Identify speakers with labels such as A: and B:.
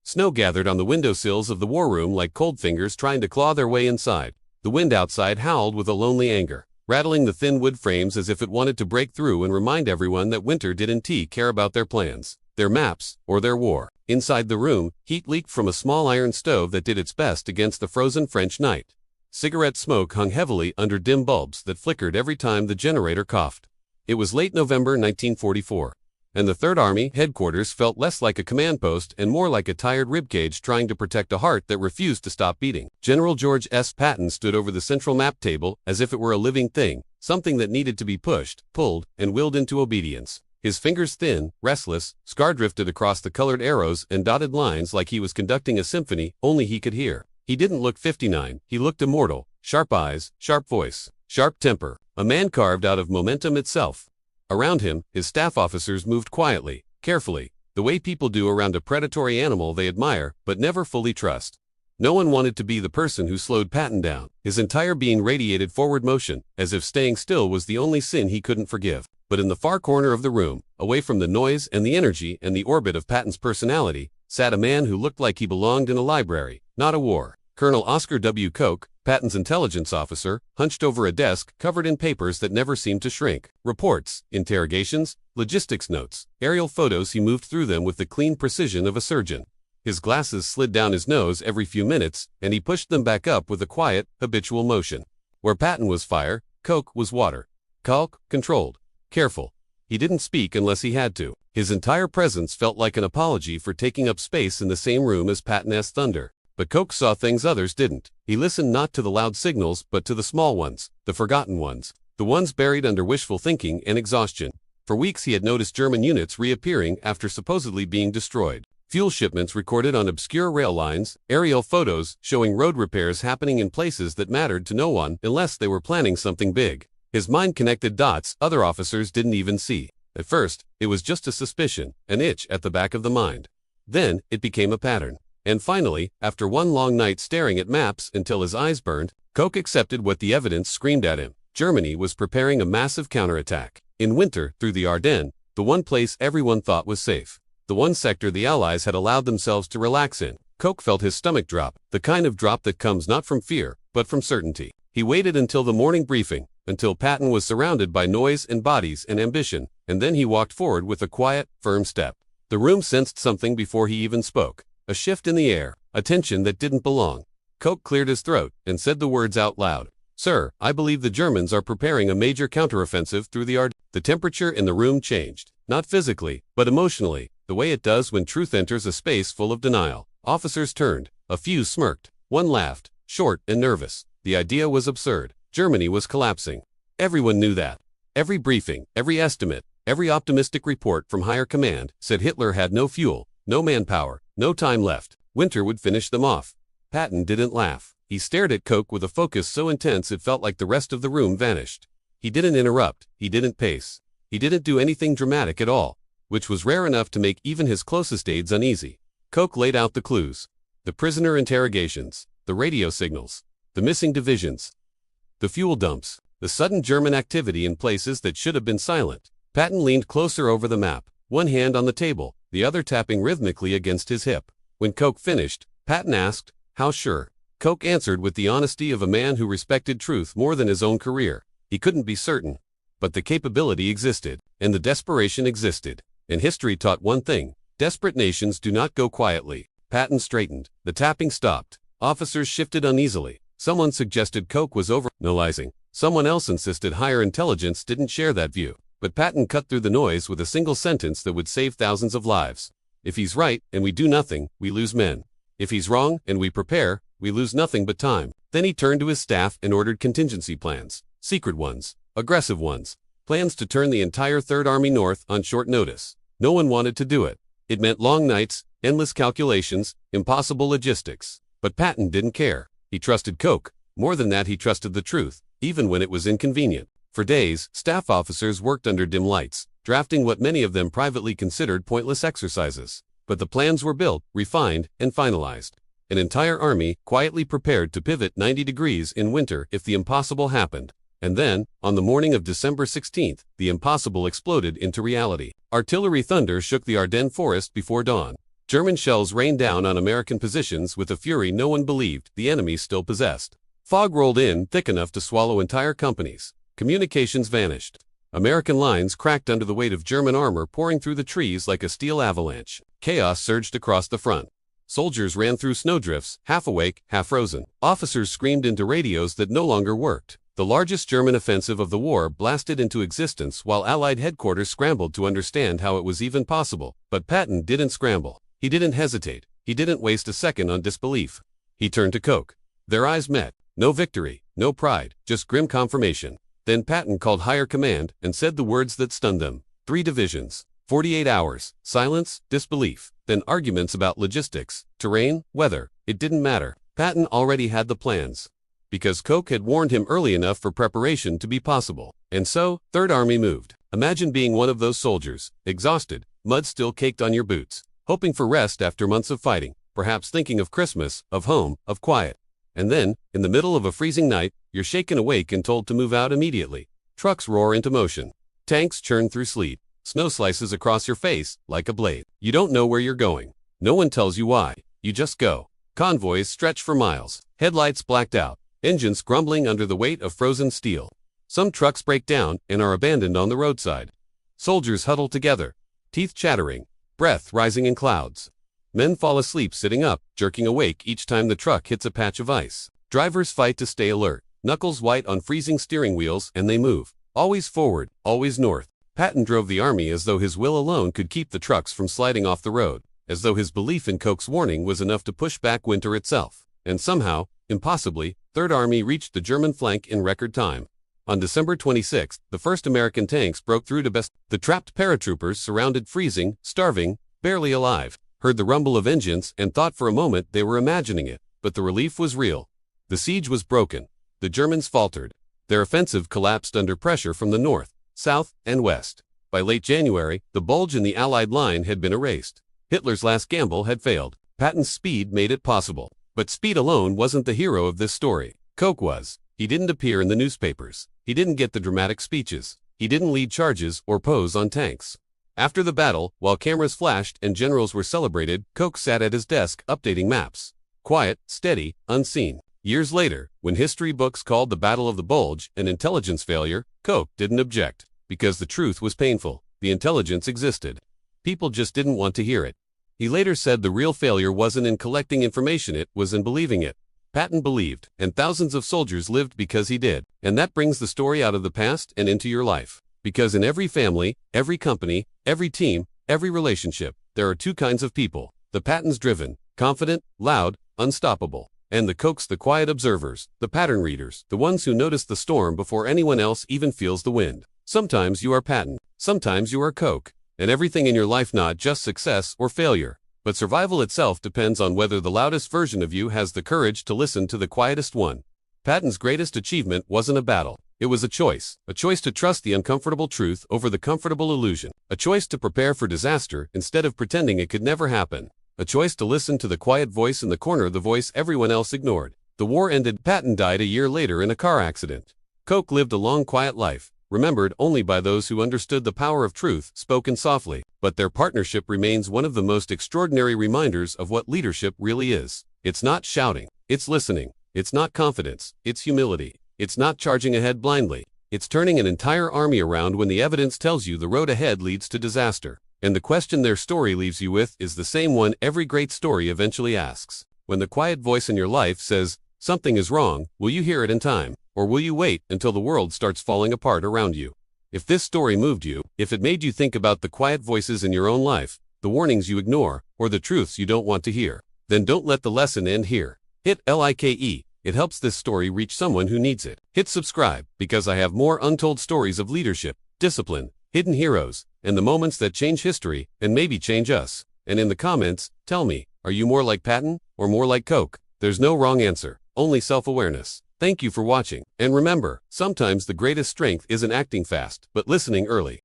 A: Snow gathered on the windowsills of the war room like cold fingers trying to claw their way inside. The wind outside howled with a lonely anger, rattling the thin wood frames as if it wanted to break through and remind everyone that winter didn't care about their plans, their maps, or their war. Inside the room, heat leaked from a small iron stove that did its best against the frozen French night. Cigarette smoke hung heavily under dim bulbs that flickered every time the generator coughed. It was late November 1944, and the Third Army headquarters felt less like a command post and more like a tired ribcage trying to protect a heart that refused to stop beating. General George S. Patton stood over the central map table as if it were a living thing, something that needed to be pushed, pulled, and willed into obedience. His fingers thin, restless, scar-drifted across the colored arrows and dotted lines like he was conducting a symphony only he could hear. He didn't look 59, he looked immortal. Sharp eyes, sharp voice, sharp temper, a man carved out of momentum itself. Around him, his staff officers moved quietly, carefully, the way people do around a predatory animal they admire but never fully trust. No one wanted to be the person who slowed Patton down. His entire being radiated forward motion, as if staying still was the only sin he couldn't forgive. But in the far corner of the room, away from the noise and the energy and the orbit of Patton's personality, sat a man who looked like he belonged in a library, not a war. Colonel Oscar Koch, Patton's intelligence officer, hunched over a desk covered in papers that never seemed to shrink. Reports, interrogations, logistics notes, aerial photos. He moved through them with the clean precision of a surgeon. His glasses slid down his nose every few minutes, and he pushed them back up with a quiet, habitual motion. Where Patton was fire, Koch was water. Calm, controlled, careful. He didn't speak unless he had to. His entire presence felt like an apology for taking up space in the same room as Patton's thunder. But Koch saw things others didn't. He listened not to the loud signals but to the small ones, the forgotten ones, the ones buried under wishful thinking and exhaustion. For weeks he had noticed German units reappearing after supposedly being destroyed. Fuel shipments recorded on obscure rail lines, aerial photos showing road repairs happening in places that mattered to no one unless they were planning something big. His mind connected dots other officers didn't even see. At first, it was just a suspicion, an itch at the back of the mind. Then, it became a pattern. And finally, after one long night staring at maps until his eyes burned, Koch accepted what the evidence screamed at him. Germany was preparing a massive counterattack. In winter, through the Ardennes, the one place everyone thought was safe. The one sector the Allies had allowed themselves to relax in. Koch felt his stomach drop, the kind of drop that comes not from fear, but from certainty. He waited until the morning briefing, until Patton was surrounded by noise and bodies and ambition, and then he walked forward with a quiet, firm step. The room sensed something before he even spoke. A shift in the air, a tension that didn't belong. Koch cleared his throat and said the words out loud. "Sir, I believe the Germans are preparing a major counteroffensive through the Ardennes." The temperature in the room changed, not physically, but emotionally, the way it does when truth enters a space full of denial. Officers turned, a few smirked, one laughed, short and nervous. The idea was absurd. Germany was collapsing. Everyone knew that. Every briefing, every estimate, every optimistic report from higher command said Hitler had no fuel, no manpower, no time left. Winter would finish them off. Patton didn't laugh. He stared at Koch with a focus so intense it felt like the rest of the room vanished. He didn't interrupt. He didn't pace. He didn't do anything dramatic at all, which was rare enough to make even his closest aides uneasy. Koch laid out the clues. The prisoner interrogations, the radio signals, the missing divisions, the fuel dumps, the sudden German activity in places that should have been silent. Patton leaned closer over the map, one hand on the table, the other tapping rhythmically against his hip. When Koch finished, Patton asked, "How sure?" Koch answered with the honesty of a man who respected truth more than his own career. He couldn't be certain. But the capability existed, and the desperation existed. And history taught one thing: desperate nations do not go quietly. Patton straightened. The tapping stopped. Officers shifted uneasily. Someone suggested Koch was over-analyzing. Someone else insisted higher intelligence didn't share that view. But Patton cut through the noise with a single sentence that would save thousands of lives. If he's right, and we do nothing, we lose men. If he's wrong, and we prepare, we lose nothing but time. Then he turned to his staff and ordered contingency plans. Secret ones. Aggressive ones. Plans to turn the entire Third Army north on short notice. No one wanted to do it. It meant long nights, endless calculations, impossible logistics. But Patton didn't care. He trusted Koch. More than that, he trusted the truth, even when it was inconvenient. For days, staff officers worked under dim lights, drafting what many of them privately considered pointless exercises. But the plans were built, refined, and finalized. An entire army quietly prepared to pivot 90 degrees in winter if the impossible happened. And then, on the morning of December 16th, the impossible exploded into reality. Artillery thunder shook the Ardennes forest before dawn. German shells rained down on American positions with a fury no one believed the enemy still possessed. Fog rolled in thick enough to swallow entire companies. Communications vanished. American lines cracked under the weight of German armor pouring through the trees like a steel avalanche. Chaos surged across the front. Soldiers ran through snowdrifts, half awake, half frozen. Officers screamed into radios that no longer worked. The largest German offensive of the war blasted into existence while Allied headquarters scrambled to understand how it was even possible. But Patton didn't scramble. He didn't hesitate. He didn't waste a second on disbelief. He turned to Koch. Their eyes met. No victory, no pride, just grim confirmation. Then Patton called higher command and said the words that stunned them. 3 divisions. 48 hours. Silence, disbelief. Then arguments about logistics, terrain, weather. It didn't matter. Patton already had the plans. Because Koch had warned him early enough for preparation to be possible. And so, Third Army moved. Imagine being one of those soldiers, exhausted, mud still caked on your boots, hoping for rest after months of fighting, perhaps thinking of Christmas, of home, of quiet. And then, in the middle of a freezing night, you're shaken awake and told to move out immediately. Trucks roar into motion. Tanks churn through sleet. Snow slices across your face like a blade. You don't know where you're going. No one tells you why. You just go. Convoys stretch for miles. Headlights blacked out. Engines grumbling under the weight of frozen steel. Some trucks break down and are abandoned on the roadside. Soldiers huddle together, teeth chattering, breath rising in clouds. Men fall asleep sitting up, jerking awake each time the truck hits a patch of ice. Drivers fight to stay alert, knuckles white on freezing steering wheels, and they move. Always forward, always north. Patton drove the army as though his will alone could keep the trucks from sliding off the road, as though his belief in Koch's warning was enough to push back winter itself. And somehow, impossibly, Third Army reached the German flank in record time. On December 26, the first American tanks broke through to Bastogne. The trapped paratroopers, surrounded, freezing, starving, barely alive, heard the rumble of engines and thought for a moment they were imagining it. But the relief was real. The siege was broken. The Germans faltered. Their offensive collapsed under pressure from the north, south, and west. By late January, the bulge in the Allied line had been erased. Hitler's last gamble had failed. Patton's speed made it possible. But speed alone wasn't the hero of this story. Koch was. He didn't appear in the newspapers. He didn't get the dramatic speeches. He didn't lead charges or pose on tanks. After the battle, while cameras flashed and generals were celebrated, Koch sat at his desk updating maps. Quiet, steady, unseen. Years later, when history books called the Battle of the Bulge an intelligence failure, Koch didn't object. Because the truth was painful. The intelligence existed. People just didn't want to hear it. He later said the real failure wasn't in collecting information, it was in believing it. Patton believed, and thousands of soldiers lived because he did. And that brings the story out of the past and into your life. Because in every family, every company, every team, every relationship, there are 2 kinds of people. The Pattons driven, confident, loud, unstoppable. And the Kochs, the quiet observers, the pattern readers, the ones who notice the storm before anyone else even feels the wind. Sometimes you are Patton, sometimes you are Koch. And everything in your life, not just success or failure, but survival itself, depends on whether the loudest version of you has the courage to listen to the quietest one. Patton's greatest achievement wasn't a battle. It was a choice to trust the uncomfortable truth over the comfortable illusion, a choice to prepare for disaster instead of pretending it could never happen, a choice to listen to the quiet voice in the corner, the voice everyone else ignored. The war ended. Patton died a year later in a car accident. Koch lived a long, quiet life, remembered only by those who understood the power of truth, spoken softly. But their partnership remains one of the most extraordinary reminders of what leadership really is. It's not shouting, it's listening. It's not confidence, it's humility. It's not charging ahead blindly. It's turning an entire army around when the evidence tells you the road ahead leads to disaster. And the question their story leaves you with is the same one every great story eventually asks. When the quiet voice in your life says, something is wrong, will you hear it in time? Or will you wait until the world starts falling apart around you? If this story moved you, if it made you think about the quiet voices in your own life, the warnings you ignore, or the truths you don't want to hear, then don't let the lesson end here. Hit like. It helps this story reach someone who needs it. Hit subscribe, because I have more untold stories of leadership, discipline, hidden heroes, and the moments that change history, and maybe change us. And in the comments, tell me, are you more like Patton, or more like Koch? There's no wrong answer, only self-awareness. Thank you for watching, and remember, sometimes the greatest strength isn't acting fast, but listening early.